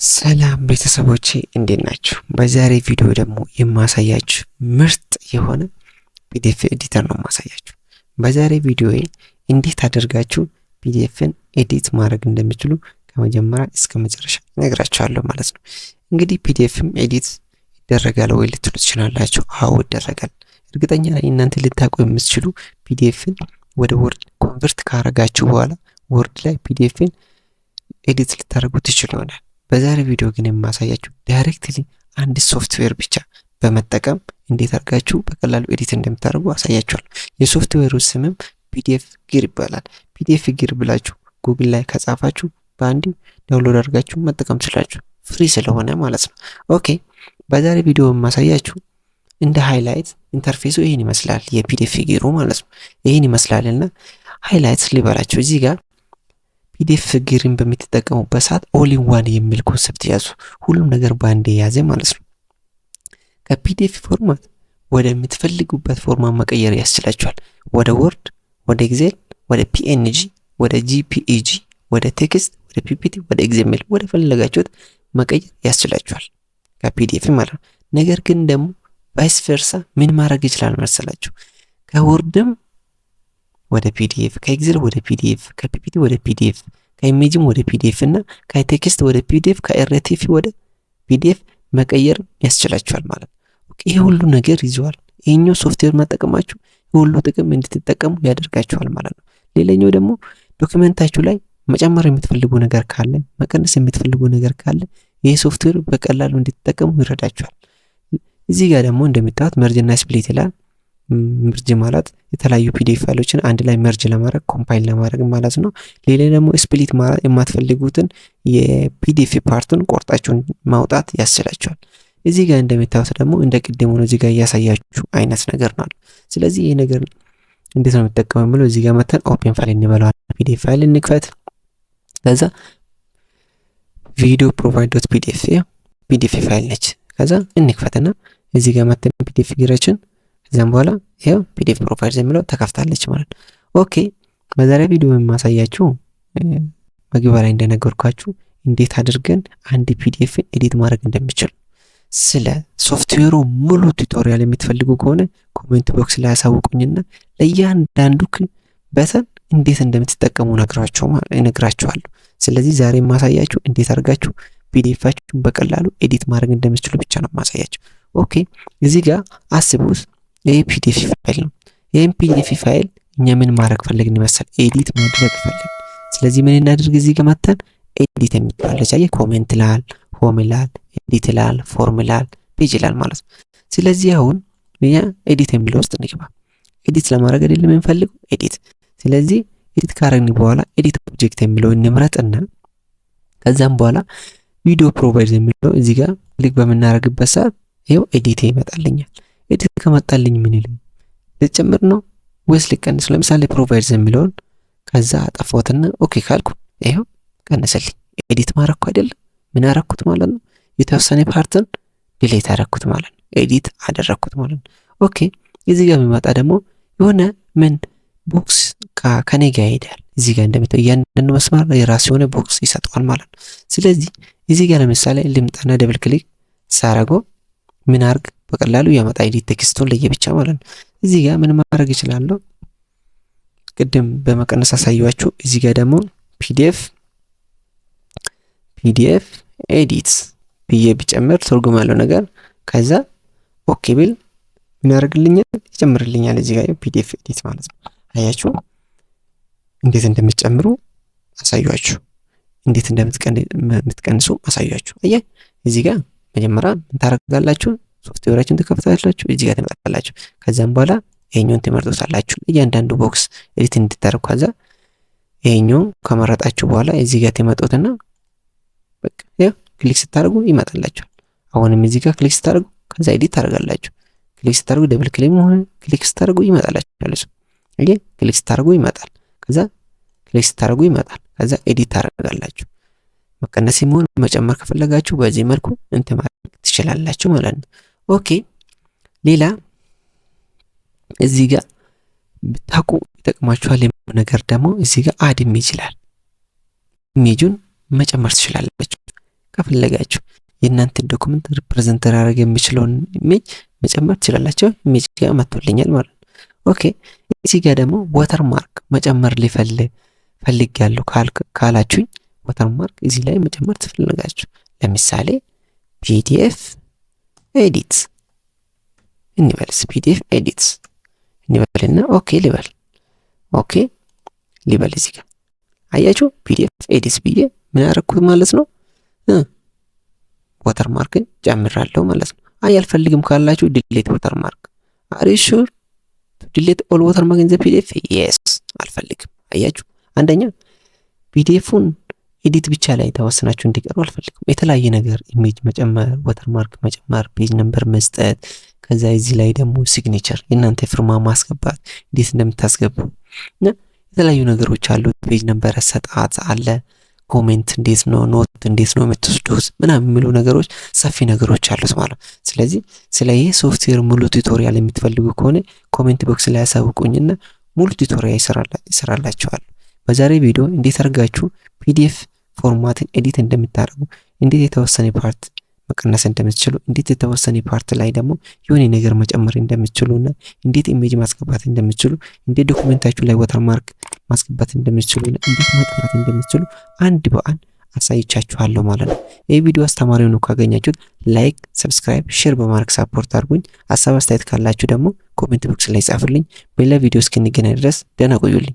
ሰላም ቤተሰቦቼ እንዴት ናችሁ? በዛሬ ቪዲዮ ደግሞ የማሳያችሁ ምርጥ የሆነ ፒዲኤፍ ኤዲተር ነው የማሳያችሁ። በዛሬ ቪዲዮዬ እንዴት አድርጋችሁ ፒዲኤፍን ኤዲት ማድረግ እንደምትችሉ ከመጀመሪያ እስከ መጨረሻ እነግራችኋለሁ ማለት ነው። እንግዲህ ፒዲኤፍም ኤዲት ይደረጋል ወይ ልትሉ ትችላላችሁ። አዎ ይደረጋል። እርግጠኛ ነኝ እናንተ ልታውቁ የምትችሉ ፒዲኤፍን ወደ ወርድ ኮንቨርት ካረጋችሁ በኋላ ወርድ ላይ ፒዲኤፍን ኤዲት ልታደርጉ ትችሉ ይሆናል። በዛሬ ቪዲዮ ግን የማሳያችሁ ዳይሬክትሊ አንድ ሶፍትዌር ብቻ በመጠቀም እንዴት አድርጋችሁ በቀላሉ ኤዲት እንደምታደርጉ አሳያችኋለሁ። የሶፍትዌሩ ስምም ፒዲኤፍ ጊር ይባላል። ፒዲኤፍ ጊር ብላችሁ ጉግል ላይ ከጻፋችሁ በአንድ ዳውንሎድ አድርጋችሁ መጠቀም ትችላላችሁ፣ ፍሪ ስለሆነ ማለት ነው። ኦኬ፣ በዛሬ ቪዲዮ የማሳያችሁ እንደ ሃይላይት ኢንተርፌሱ ይሄን ይመስላል። የፒዲኤፍ ጊሩ ማለት ነው ይሄን ይመስላልና ሃይላይትስ ሊባላችሁ እዚህ ጋር ፒዲኤፍ ጊርን በምትጠቀሙበት ሰዓት ኦል ኢን ዋን የሚል ኮንሰፕት ያዙ። ሁሉም ነገር ባንዴ ያዘ ማለት ነው። ከፒዲኤፍ ፎርማት ወደ የምትፈልጉበት ፎርማት መቀየር ያስችላችኋል። ወደ ወርድ፣ ወደ ኤክሴል፣ ወደ ፒኤንጂ፣ ወደ ጂፒኢጂ፣ ወደ ቴክስት፣ ወደ ፒፒቲ፣ ወደ ኤክስኤምኤል ወደ ፈለጋችሁት መቀየር ያስችላችኋል ከፒዲኤፍ ማለት ነው። ነገር ግን ደግሞ ቫይስ ቨርሳ ምን ማድረግ ይችላል መሰላችሁ? ከወርድም ወደ ፒዲኤፍ፣ ከኤክሴል ወደ ፒዲኤፍ፣ ከፒፒቲ ወደ ፒዲኤፍ፣ ከኢሜጅም ወደ ፒዲኤፍ እና ከቴክስት ወደ ፒዲኤፍ፣ ከኤርቲኤፍ ወደ ፒዲኤፍ መቀየር ያስችላችኋል ማለት ነው። ይሄ ሁሉ ነገር ይዟል። ይሄኛው ሶፍትዌር መጠቀማችሁ ሁሉ ጥቅም እንድትጠቀሙ ያደርጋችኋል ማለት ነው። ሌላኛው ደግሞ ዶክመንታችሁ ላይ መጨመር የምትፈልጉ ነገር ካለ፣ መቀነስ የምትፈልጉ ነገር ካለ ይሄ ሶፍትዌር በቀላሉ እንድትጠቀሙ ይረዳችኋል። እዚህ ጋር ደግሞ እንደምታዩት መርጅና ስፕሊት ይላል። መርጅ ማለት የተለያዩ ፒዲኤፍ ፋይሎችን አንድ ላይ መርጅ ለማድረግ ኮምፓይል ለማድረግ ማለት ነው። ሌላ ደግሞ ስፕሊት ማለት የማትፈልጉትን የፒዲኤፍ ፓርቱን ቆርጣችሁን ማውጣት ያስችላችኋል። እዚህ ጋር እንደምታዩት ደግሞ እንደ ቅድሙ ነው እዚህ ጋር እያሳያችሁ አይነት ነገር ነው። ስለዚህ ይሄ ነገር እንዴት ነው የምትጠቀመው ብለው እዚህ ጋር መተን ኦፕን ፋይል እንበለዋለን። ፒዲኤፍ ፋይል እንክፈት። ከዛ ቪዲዮ ፕሮቫይድ.pdf ፋይል ነች። ከዛ እንክፈትና እዚህ ጋር መተን ፒዲኤፍ ጊራችን ከዛም በኋላ ይሄው ፒዲኤፍ ፕሮፋይል የሚለው ተከፍታለች ማለት ነው። ኦኬ፣ በዛሬ ቪዲዮ የማሳያችሁ መግቢያ ላይ እንደነገርኳችሁ እንዴት አድርገን አንድ ፒዲኤፍ ኤዲት ማድረግ እንደምችል። ስለ ሶፍትዌሩ ሙሉ ቱቶሪያል የምትፈልጉ ከሆነ ኮሜንት ቦክስ ላይ ያሳውቁኝና ለእያንዳንዱ በተን እንዴት እንደምትጠቀሙ እነግራችኋለሁ። ስለዚህ ዛሬ የማሳያችሁ እንዴት አድርጋችሁ ፒዲኤፋችሁን በቀላሉ ኤዲት ማድረግ እንደምትችሉ ብቻ ነው የማሳያችሁ። ኦኬ፣ እዚህ ጋር አስቡት። ይሄ ፒዲኤፍ ፋይል ነው። ይሄን ፒዲኤፍ ፋይል እኛ ምን ማድረግ ፈለግን መሰል? ኤዲት ማድረግ ፈለግን። ስለዚህ ምን እናድርግ? እዚህ ጋር መተን ኤዲት የሚባለች አየ ኮሜንት ላል፣ ሆም ላል፣ ኤዲት ላል፣ ፎርም ላል፣ ፔጅ ላል ማለት ነው። ስለዚህ አሁን እኛ ኤዲት የሚለው ውስጥ እንግባ። ኤዲት ለማድረግ አይደለም የምንፈልገው ኤዲት። ስለዚህ ኤዲት ካረግን በኋላ ኤዲት ኦብጀክት የሚለው እንምረጥና ከዛም በኋላ ቪዲዮ ፕሮቫይድ የሚለው እዚህ ጋር ክሊክ በምናደርግበት ሰዓት ይሄው ኤዲት ይመጣልኛል። ኤዲት ከመጣልኝ ምን ይልኝ ልጨምር ነው ወይስ ልቀንስ? ለምሳሌ ፕሮቫይድ የሚለውን ከዛ አጠፋሁትና ኦኬ ካልኩ ይሄው ቀነሰልኝ። ኤዲት ማረኩ አይደል? ምን አረኩት ማለት ነው? የተወሰነ ፓርትን ዲሌት አረኩት ማለት ነው። ኤዲት አደረኩት ማለት ነው። ኦኬ፣ እዚህ ጋር የሚመጣ ደግሞ የሆነ ምን ቦክስ ከኔ ጋር ይሄዳል። እዚህ ጋር እንደምታዩ እያንዳንዱ መስመር የራሱ የሆነ ቦክስ ይሰጠዋል ማለት ነው። ስለዚህ እዚህ ጋር ለምሳሌ ልምጣና ደብል ክሊክ ሳረገው ምን አርግ በቀላሉ ያመጣ ኤዲት ቴክስቱን ለየብቻ ማለት ነው። እዚህ ጋር ምን ማድረግ ይችላለሁ? ቅድም በመቀነስ አሳያችሁ። እዚህ ጋር ደግሞ ፒዲኤፍ ኤዲት ብዬ ቢጨምር ትርጉም ያለው ነገር ከዛ ኦኬ ብል ምን ያደርግልኛል? ይጨምርልኛል። እዚህ ጋር ፒዲኤፍ ኤዲት ማለት ነው። አያችሁ እንዴት እንደምትጨምሩ አሳያችሁ፣ እንዴት እንደምትቀንሱ አሳያችሁ። አየ እዚህ ጋር መጀመሪያ ምን ታደርጋላችሁ? ሶፍትዌራችሁን ትከፍታላችሁ፣ እዚህ ጋር ትመጣላችሁ። ከዛም በኋላ ይሄኛውን ትመርጡታላችሁ እያንዳንዱ ቦክስ ኤዲት እንድታደርጉ። ከዛ ይሄኛውን ከመረጣችሁ በኋላ እዚህ ጋር ትመጡትና በቃ ያው ክሊክ ስታደርጉ ይመጣላችኋል። አሁንም እዚህ ጋር ክሊክ ስታደርጉ ከዛ ኤዲት ታደርጋላችሁ። ክሊክ ስታደርጉ ደብል ክሊክ ሆነ ክሊክ ስታደርጉ ይመጣላችኋል። እሺ ክሊክ ስታደርጉ ይመጣል። ከዛ ክሊክ ስታደርጉ ይመጣል። ከዛ ኤዲት ታደርጋላችሁ። መቀነስ ሲሆን መጨመር ከፈለጋችሁ በዚህ መልኩ እንትን ማድረግ ትችላላችሁ ማለት ነው። ኦኬ፣ ሌላ እዚህ ጋር ብታውቁ ይጠቅማችኋል የሚለው ነገር ደግሞ እዚህ ጋር አድ ኢሜጅ ይላል። ኢሜጁን መጨመር ትችላላችሁ። ከፈለጋችሁ የእናንተን ዶክመንት ሪፕሬዘንት ያደርግ የሚችለውን ኢሜጅ መጨመር ትችላላችሁ። ኢሜጅ ጋር መጥቶልኛል ማለት ነው። ኦኬ እዚህ ጋር ደግሞ ወተርማርክ መጨመር ፈልጋለሁ ካላችሁኝ ወተርማርክ እዚህ ላይ መጨመር ትፈልጋችሁ። ለምሳሌ ፒዲኤፍ ኤዲት እንበልስ ፒዲኤፍ ኤዲት እንበልና ኦኬ ልበል። ኦኬ ሊበል እዚህ ጋር አያችሁ ፒዲኤፍ ኤዲት ብዬ ምን ያደረኩት ማለት ነው ወተርማርክን ጨምራለሁ ማለት ነው። አልፈልግም ካላችሁ ዲሊት ወተርማርክ አር ዩ ሹር ቱ ዲሊት ኦል ወተርማርክ ኢን ዘ ፒዲኤፍ የስ አልፈልግም። አያችሁ አንደኛ ፒዲኤፉን ኤዲት ብቻ ላይ ተወስናችሁ እንዲቀሩ አልፈልግም። የተለያየ ነገር ኢሜጅ መጨመር፣ ወተርማርክ መጨመር፣ ፔጅ ነምበር መስጠት፣ ከዛ እዚህ ላይ ደግሞ ሲግኔቸር የእናንተ ፍርማ ማስገባት እንዴት እንደምታስገቡ እና የተለያዩ ነገሮች አሉ። ፔጅ ነምበር ሰጣት አለ፣ ኮሜንት እንዴት ነው፣ ኖት እንዴት ነው የምትወስዱት ምናምን የሚሉ ነገሮች ሰፊ ነገሮች አሉት ማለት ነው። ስለዚህ ስለ ይሄ ሶፍትዌር ሙሉ ቱቶሪያል የምትፈልጉ ከሆነ ኮሜንት ቦክስ ላይ ያሳውቁኝና ሙሉ ቱቶሪያል ይሰራላችኋል። በዛሬ ቪዲዮ እንዴት አድርጋችሁ ፒዲኤፍ ፎርማትን ኤዲት እንደምታደርጉ፣ እንዴት የተወሰነ ፓርት መቀነስ እንደምትችሉ፣ እንዴት የተወሰነ ፓርት ላይ ደግሞ የሆነ ነገር መጨመር እንደምትችሉና እንዴት ኢሜጅ ማስገባት እንደምትችሉ፣ እንዴት ዶክመንታችሁ ላይ ወተርማርክ ማስገባት እንደምትችሉና እንዴት ማጥፋት እንደምትችሉ አንድ በአንድ አሳይቻችኋለሁ ማለት ነው። ይህ ቪዲዮ አስተማሪ ሆኖ ካገኛችሁት ላይክ፣ ሰብስክራይብ፣ ሼር በማድረግ ሳፖርት አድርጉኝ። ሀሳብ አስተያየት ካላችሁ ደግሞ ኮሜንት ቦክስ ላይ ጻፉልኝ። በሌላ ቪዲዮ እስክንገናኝ ድረስ ደህና ቆዩልኝ።